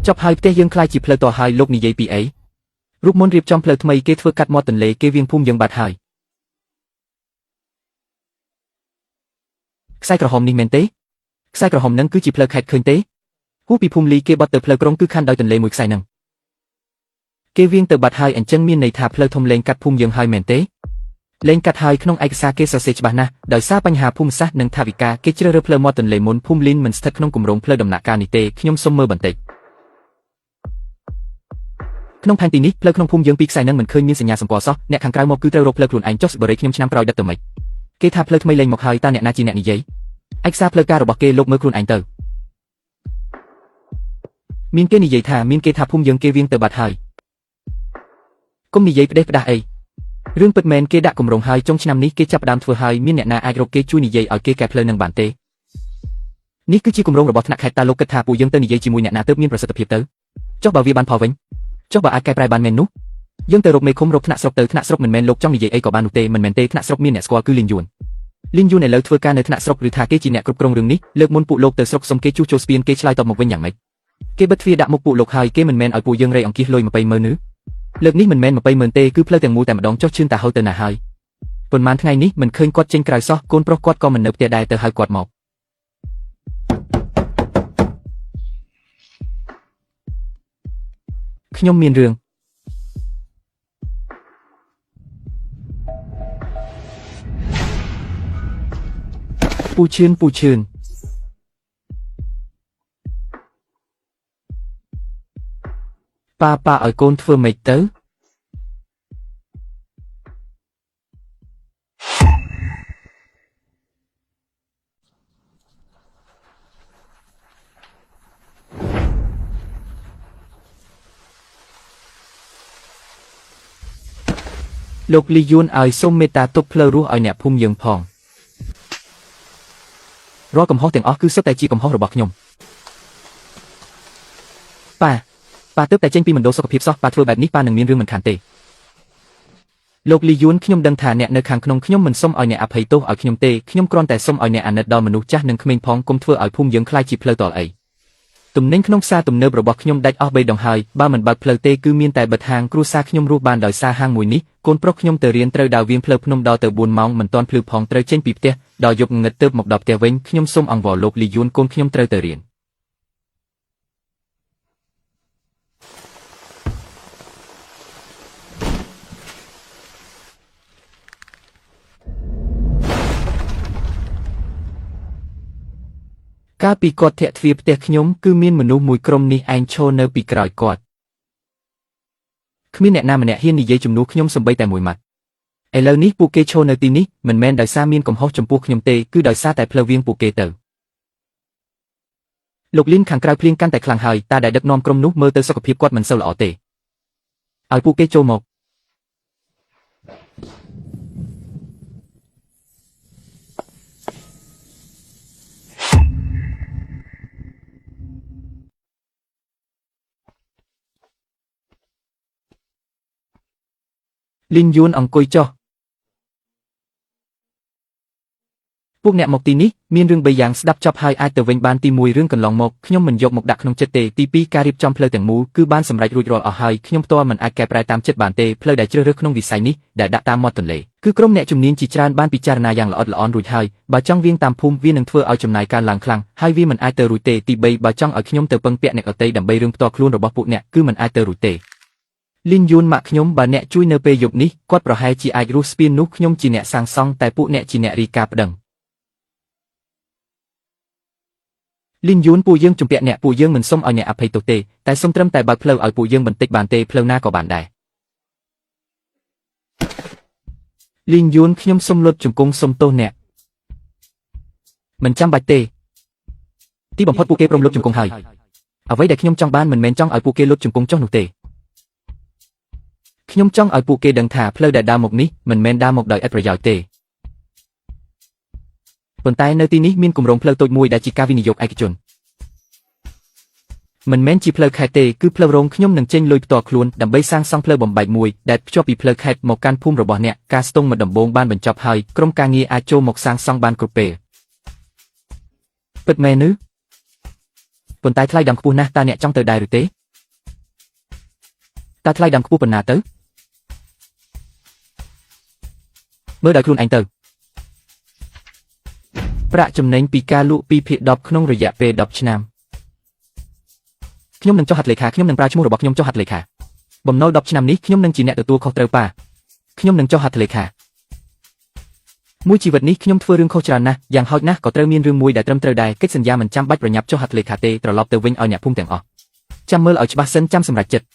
ចប់ហើយផ្ទះយើងខ្លាចជាផ្លូវតហើយលោកនិយាយពីអីរូបមន្តរៀបចំផ្លូវថ្មីគេធ្វើកាត់មាត់ទន្លេគេវាងភូមិយើងបាត់ហើយខ្សែក្រហមនេះមែនទេខ្សែក្រហមនឹងគឺជាផ្លូវខេត្តឃើញទេហួសពីភូមិលីគេបត់ទៅផ្លូវក្រុងគឺខណ្ឌដោយទន្លេមួយខ្សែនឹងគេវាងទៅបាត់ហើយអញ្ចឹងមានន័យថាផ្លូវធំលេងកាត់ភូមិយើងហើយមែនទេលេងកាត់ហើយក្នុងឯកសារគេសរសេរច្បាស់ណាស់ដោយសារបញ្ហាភូមិសាស្ត្រនិងថវិកាគេជ្រើសរើសផ្លូវមាត់ទន្លេមុនភូមិលីនមិនស្ថិតក្នុងគម្រោងផ្លូវដំណាក់កាលនេះទេខ្ញុំសូមមើលបន្តិចក្នុងផែនទីនេះផ្លូវក្នុងភូមិយើងពីរខ្សែនឹងមិនឃើញមានសញ្ញាសម្គាល់សោះអ្នកខាងក្រៅមកគឺត្រូវរកផ្លូវខ្លួនឯងចុះបរិយខ្ញុំឆ្នាំក្រោយដឹកទៅមិនគេថាផ្លូវថ្មីលេងមកហើយតើអ្នកណាជាអ្នកនិយាយឯកសារផ្លូវការរបស់គេលោកមើលខ្លួនឯងទៅមានគេនិយាយថាភូមិយើងគេវាងទៅបាត់ហើយកុំនិយាយផ្ដេសផ្ដាស់អីរឿងពិតមែនគេដាក់គម្រោងហើយចុងឆ្នាំនេះគេចាប់ផ្ដើមធ្វើហើយមានអ្នកណាអាចរកគេជួយនិយាយឲ្យគេកែផ្លូវនឹងបានទេនេះគឺជាគម្រោងរបស់ថ្នាក់ខេត្តតើលោកគិតថាពួកយើងទៅនិយាយជាមួយអ្នកណាទើបមានប្រសិទ្ធភាពទៅចុះបើវាបានផលវិញចុះបើអាចកែប្រែបានមែននោះយើងទៅរកមេឃុំរកថ្នាក់ស្រុកទៅថ្នាក់ស្រុកមិនមែនលោកចង់និយាយអីក៏បាននោះទេមិនមែនទេថ្នាក់ស្រុកមានអ្នកស្គាល់គឺលីនយួនឥឡូវធ្វើការនៅថ្នាក់ស្រុកឬថាគេជាអ្នកគ្រប់គ្រងរឿងនេះលើកមុនពួកលោកទៅស្រុកសុំគេជួសជុលស្ពានគេឆ្លើយតបមកវិញយ៉ាងម៉េចគេបិទទ្វារដាក់មុខពួកលោកហើយគេមិនមែនឲ្យពួកយើងរៃអង្គាសលុយ20,000នេះលើកនេះមិនមែន20,000ទេគឺផ្លូវទាំងមូលតែម្ដងចុះឈឿនតាហូវទៅណាហើយប៉ុន្មានថ្ងៃនេះមិនឃើញគាត់ចេញក្រៅសោះកូនប្រុសគាត់ក៏មិននៅផ្ទះដែរទៅហៅគាត់មកខ្ញុំមានរឿងពូឈឿនប៉ាឲ្យកូនធ្វើម៉េចទៅលោកលីយួនឲ្យសូមមេត្តាទប់ផ្លូវរស់ឲ្យអ្នកភូមិយើងផងរាល់កំហុសទាំងអស់គឺសុទ្ធតែជាកំហុសរបស់ខ្ញុំប៉ាទើបតែចេញពីមណ្ឌលសុខភាពសោះប៉ាធ្វើបែបនេះប៉ានឹងមានរឿងមិនខានទេលោកលីយួនខ្ញុំដឹងថាអ្នកនៅខាងក្នុងខ្ញុំមិនសុំឲ្យអ្នកអភ័យទោសឲ្យខ្ញុំទេខ្ញុំគ្រាន់តែសុំឲ្យអ្នកអាណិតដល់មនុស្សចាស់និងក្មេងផងកុំធ្វើឲ្យភូមិយើងខ្លាចជាផ្លូវតលអីទំនិញក្នុងផ្សារទំនើបរបស់ខ្ញុំដាច់អស់3ដងហើយបើមិនបើកផ្លូវទេគឺមានតែបិទហាងគ្រួសារខ្ញុំរស់បានដោយសារហាងមួយនេះកូនប្រុសខ្ញុំទៅរៀនត្រូវដើរវាងផ្លូវភ្នំដល់ទៅ4ម៉ោងមិនទាន់ភ្លឺផងត្រូវចេញពីផ្ទះដល់យប់ងឹតទើបមកដល់ផ្ទះវិញខ្ញុំសូមអង្វរលោកលីយួនកូនខ្ញុំត្រូវទៅរៀនកាលពីគាត់ធាក់ទ្វារផ្ទះខ្ញុំគឺមានមនុស្សមួយក្រុមនេះឯងឈរនៅពីក្រោយគាត់គ្មានអ្នកណាម្នាក់ហ៊ាននិយាយជំនួសខ្ញុំសូម្បីតែមួយម៉ាត់ឥឡូវនេះពួកគេឈរនៅទីនេះមិនមែនដោយសារមានកំហុសចំពោះខ្ញុំទេគឺដោយសារតែផ្លូវវាងពួកគេទៅលោកលីនខាងក្រៅភ្លៀងកាន់តែខ្លាំងហើយតាដែលដឹកនាំក្រុមនោះមើលទៅសុខភាពគាត់មិនសូវល្អទេឲ្យពួកគេចូលមកលីនយួនអង្គុយចុះពួកអ្នកមកទីនេះមានរឿង3យ៉ាងស្ដាប់ចប់ហើយអាចទៅវិញបានទី1រឿងកន្លងមកខ្ញុំមិនយកមកដាក់ក្នុងចិត្តទេទី2ការរៀបចំផ្លូវទាំងមូលគឺបានសម្រេចរួចរាល់អស់ហើយខ្ញុំផ្ទាល់មិនអាចកែប្រែតាមចិត្តបានទេផ្លូវដែលជ្រើសរើសក្នុងវិស័យនេះដែលដាក់តាមមាត់ទន្លេគឺក្រុមអ្នកជំនាញជាច្រើនបានពិចារណាយ៉ាងល្អិតល្អន់រួចហើយបើចង់វាងតាមភូមិវានឹងធ្វើឲ្យចំណាយការឡើងខ្លាំងហើយវាមិនអាចទៅរួចទេទី3បើចង់ឲ្យខ្ញុំទៅពឹងពាក់អ្នកដទៃដើម្បីរឿងផ្ទាល់ខ្លួនរបស់ពួកអ្នកគឺមិនអាចទៅរួចទេលីនយួនម៉ាក់ខ្ញុំបើអ្នកជួយនៅពេលយប់នេះគាត់ប្រហែលជាអាចរស់ស្ពាននោះខ្ញុំជាអ្នកសាងសង់តែពួកអ្នកជាអ្នករីកាប្តឹងលីនយួនពួកយើងជំពាក់អ្នកពួកយើងមិនសុំឲ្យអ្នកអភ័យទោសទេតែសុំត្រឹមតែបើកផ្លូវឲ្យពួកយើងបន្តិចបានទេផ្លូវណាក៏បានដែរលីនយួនខ្ញុំសុំលុតជង្គង់សុំទោសអ្នកមិនចាំបាច់ទេទីបំផុតពួកគេព្រមលុតជង្គង់ហើយអ្វីដែលខ្ញុំចង់បានមិនមែនចង់ឲ្យពួកគេលុតជង្គង់ចុះនោះទេខ្ញុំចង់ឲ្យពួកគេដឹងថាផ្លូវដែលដើរមកនេះមិនមែនដើរមកដោយឥតប្រយោជន៍ទេប៉ុន្តែនៅទីនេះមានគម្រោងផ្លូវតូចមួយដែលជាការវិនិយោគឯកជនមិនមែនជាផ្លូវខេត្តទេគឺផ្លូវរងខ្ញុំនឹងចេញលុយផ្ទាល់ខ្លួនដើម្បីសាងសង់ផ្លូវបំបែកមួយដែលភ្ជាប់ពីផ្លូវខេត្តមកកាន់ភូមិរបស់អ្នកការស្ទង់មកដំបូងបានបញ្ចប់ហើយក្រុមការងារអាចចូលមកសាងសង់បានគ្រប់ពេលពិតមែនឬប៉ុន្តែថ្លៃដើមខ្ពស់ណាស់តើអ្នកចង់ទៅដែរឬទេ taថ្លៃដើមខ្ពស់ប៉ុណ្ណាទៅមើលដោយខ្លួនឯងទៅប្រាក់ចំណេញពីការលក់ 2/10 ក្នុងរយៈពេល10ឆ្នាំខ្ញុំនឹងចុះហត្ថលេខាខ្ញុំនឹងប្រើឈ្មោះរបស់ខ្ញុំចុះហត្ថលេខាបំណុល10ឆ្នាំនេះខ្ញុំនឹងជាអ្នកទទួលខុសត្រូវប៉ាខ្ញុំនឹងចុះហត្ថលេខាមួយជីវិតនេះខ្ញុំធ្វើរឿងខុសច្រើនណាស់យ៉ាងហោចណាស់ក៏ត្រូវមានរឿងមួយដែលត្រឹមត្រូវដែរកិច្ចសន្យាមិនចាំបាច់ប្រញាប់ចុះហត្ថលេខាទេត្រឡប់ទៅវិញឲ្យអ្នកភូមិទាំងអស់ចាំមើលឲ្យច្បាស់សិនចាំសម្រេចចិត្ត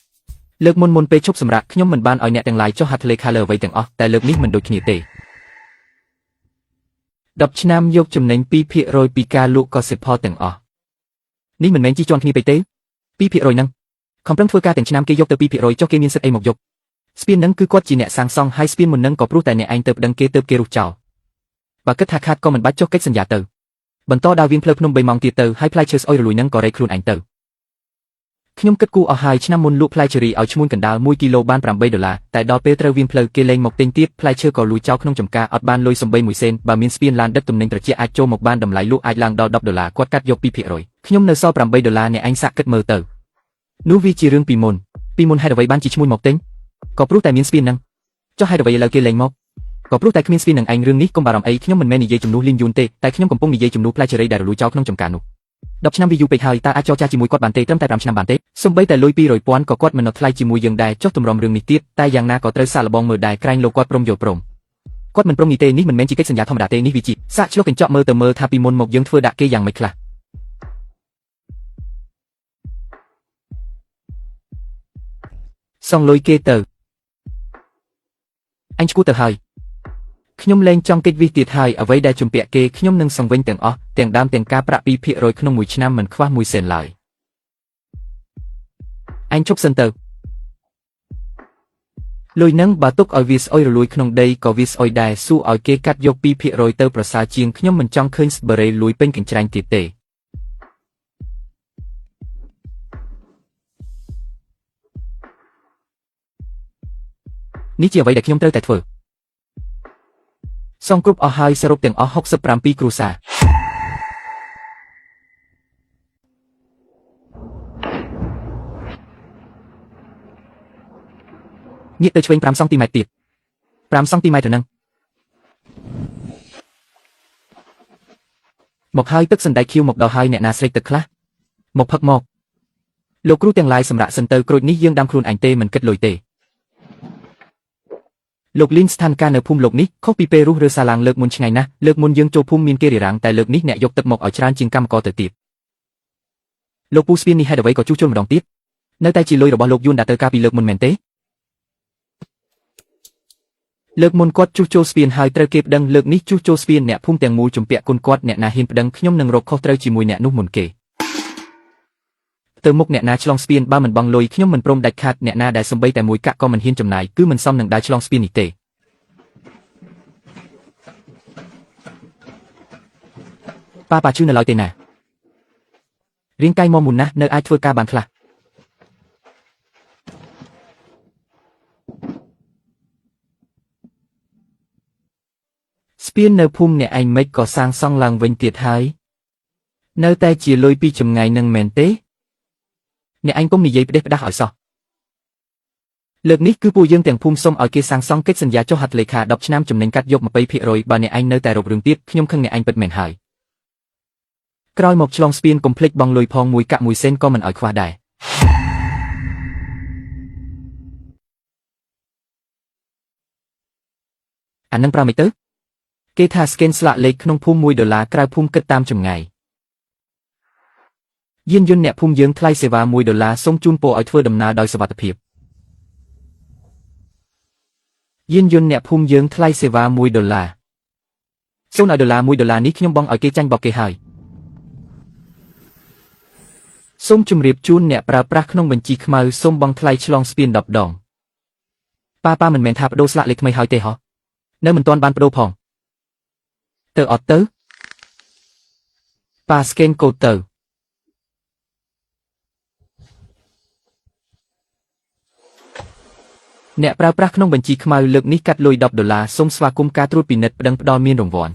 លើកមុនពេលឈប់សម្រាកខ្ញុំមិនបានឲ្យអ្នកទាំងឡាយចុះហត្ថលេខាលើអ្វីទាំងអស់តែលើកនេះមិនដូចគ្នាទេ10ឆ្នាំយកចំណេញ 2% ពីការលក់កសិផលទាំងអស់នេះមិនមែនជិះជាន់គ្នាពេកទេ 2% ហ្នឹងខំប្រឹងធ្វើការទាំងឆ្នាំគេយកទៅ 2% ចុះគេមានសិទ្ធិអីមកយកស្ពានហ្នឹងគឺគាត់ជាអ្នកសាងសង់ហើយស្ពានមុនហ្នឹងក៏ព្រោះតែអ្នកឯងទៅប្តឹងគេទៅគេរុះចោលបើគិតថាខាតក៏មិនបាច់ចុះកិច្ចសន្យាទៅបន្តដើរវៀងផ្លូវភ្នំ3ម៉ោងទៀតទៅហើយផ្លែឈើស្អុយរលួយហ្នឹងក៏រែកខ្លួនឯងទៅខ្ញុំគិតគូរអស់ហើយឆ្នាំមុនលក់ផ្លែឈើរីឲ្យឈ្មួញកណ្ដាល1គីឡូបាន$8តែដល់ពេលត្រូវវៀងផ្លូវគេលែងមកទិញទៀតផ្លែឈើក៏លួចចោលក្នុងចំការអត់បានលុយសំបី1សេនបើមានស្ពានឡានដឹកទំនិញត្រជាក់អាចចូលមកបានតម្លៃលក់អាចឡើងដល់$10គាត់កាត់យក 2% ខ្ញុំនៅសល់$8អ្នកឯងសាក់គិតមើលទៅនោះវាជារឿងពីមុនហេតុអ្វីបានជាឈ្មួញមកទិញក៏ព្រោះតែមានស្ពានហ្នឹងចុះហេតុអ្វីឥឡូវគេលែងមកក៏ព្រោះតែគ្មានស្ពាននឹងឯងរឿងនេះកុំបារម្ភអីខ្ញុំមិនមែននិយាយជំនួសលីនយូនទេតែខ្ញុំកំពុងនិយាយជំនួសផ្លែឈើរីដែលរលួយចោលក្នុងចំការនោះ10ឆ្នាំវាយូរពេកហើយតើអាចចរចាជាមួយគាត់បានទេត្រឹមតែ5ឆ្នាំបានទេសូម្បីតែលុយ200,000ក៏គាត់មិននៅថ្លៃជាមួយយើងដែរចុះទម្រាំរឿងនេះទៀតតែយ៉ាងណាក៏ត្រូវសាកល្បងមើលដែរក្រែងលោកគាត់ព្រមយល់ព្រមគាត់មិនព្រមនេះទេនេះមិនមែនជាកិច្ចសន្យាធម្មតាទេនេះវាជាសាកឆ្លុះកញ្ចក់មើលទៅមើលថាពីមុនមកយើងធ្វើដាក់គេយ៉ាងម៉េចខ្លះសងលុយគេទៅអញឈ្គួតទៅហើយខ្ញុំលែងចង់កិច្ចវិសទៀតហើយអ្វីដែលជំពាក់គេខ្ញុំនឹងសងវិញទាំងអស់ទាំងដើមទាំងការប្រាក់ 2% ក្នុងមួយឆ្នាំមិនខ្វះ1សេនឡើយអញឈប់សិនទៅលុយនឹងបើទុកឲ្យវាស្អុយរលួយក្នុងដីក៏វាស្អុយដែរសួរឲ្យគេកាត់យក 2% ទៅប្រសើរជាងខ្ញុំមិនចង់ឃើញស្បឺរេលួយពេញកញ្ច្រែងទៀតទេនេះជាអ្វីដែលខ្ញុំត្រូវតែធ្វើសងគ្រប់អស់ហើយសរុបទាំងអស់67គ្រួសារងាកទៅឆ្វេង5សង់ទីម៉ែត្រទៀត5សង់ទីម៉ែត្រហ្នឹងមកហើយទឹកសណ្ដែកខៀវមកដល់ហើយអ្នកណាស្រេកទឹកខ្លះមកផឹកមកលោកគ្រូទាំងឡាយសម្រាប់សិនទៅក្រូចនេះយើងដាំខ្លួនឯងទេមិនគិតលុយទេលោកលីនស្ថានភាពនៅភូមិលោកនេះខុសពីពេលរុះរើសាឡាងលើកមុនឆ្ងាយណាស់លើកមុនយើងចូលភូមិមានគេរារាំងតែលើកនេះអ្នកយកទឹកមកឲ្យច្រើនជាងកម្មករទៅទៀតលោកពូស្ពាននេះហេតុអ្វីក៏ជួសជុលម្ដងទៀតនៅតែជាលុយរបស់លោកយួនដែលទៅការពីលើកមុនមែនទេលើកមុនគាត់ជួសជុលស្ពានហើយត្រូវគេប្តឹងលើកនេះជួសជុលស្ពានអ្នកភូមិទាំងមូលជំពាក់គុណគាត់អ្នកណាហ៊ានប្តឹងខ្ញុំនឹងរកខុសត្រូវជាមួយអ្នកនោះមុនគេទៅមុខអ្នកណាឆ្លងស្ពានបើមិនបង់លុយខ្ញុំមិនព្រមដាច់ខាតអ្នកណាដែលសំបីតែមួយកាក់ក៏មិនហ៊ានចំណាយគឺមិនសមនឹងដើរឆ្លងស្ពាននេះទេប៉ាជឿនៅឡើយទេណារាងកាយមកមុនណាស់នៅអាចធ្វើការបានខ្លះស្ពាននៅភូមិអ្នកឯងមិនក៏សាងសង់ឡើងវិញទៀតហើយនៅតែជាលុយពីចម្ងាយនឹងមែនទេអ្នកឯងកុំនិយាយផ្ដេសផ្ដាស់ឲ្យសោះលើកនេះគឺពួកយើងទាំងភូមិសុំឲ្យគេសាងសង់កិច្ចសន្យាចុះហត្ថលេខា10ឆ្នាំចំណេញកាត់យក 20% បើអ្នកឯងនៅតែរករឿងទៀតខ្ញុំខឹងអ្នកឯងពិតមែនហើយក្រោយមកឆ្លងស្ពានកុំភ្លេចបង់លុយផងមួយកាក់1សេនក៏មិនឲ្យខ្វះដែរអានឹងប្រើមិនទៅគេថាស្កេនស្លាកលេខក្នុងភូមិ$1ក្រៅភូមិគិតតាមចម្ងាយយានយន្តអ្នកភូមិយើងថ្លៃសេវា$1សូមជូនពរឲ្យធ្វើដំណើរដោយសុវត្ថិភាពយានយន្តអ្នកភូមិយើងថ្លៃសេវា$1សូមឲ្យ$1នេះខ្ញុំបង់ឲ្យគេចាញ់បោកគេហើយសូមជម្រាបជូនអ្នកប្រើប្រាស់ក្នុងបញ្ជីខ្មៅសូមបង់ថ្លៃឆ្លងស្ពាន10ដងប៉ាមិនមែនថាបដូរស្លាកលេខថ្មីហើយទេហ៎នៅមិនទាន់បានបដូរផងទៅអត់ទៅប៉ាស្កេនកូដទៅអ្នកប្រើប្រាស់ក្នុងបញ្ជីខ្មៅលើកនេះកាត់លុយ$10សូមស្វាគមន៍ការត្រួតពិនិត្យប្តឹងផ្ដល់មានរង្វាន់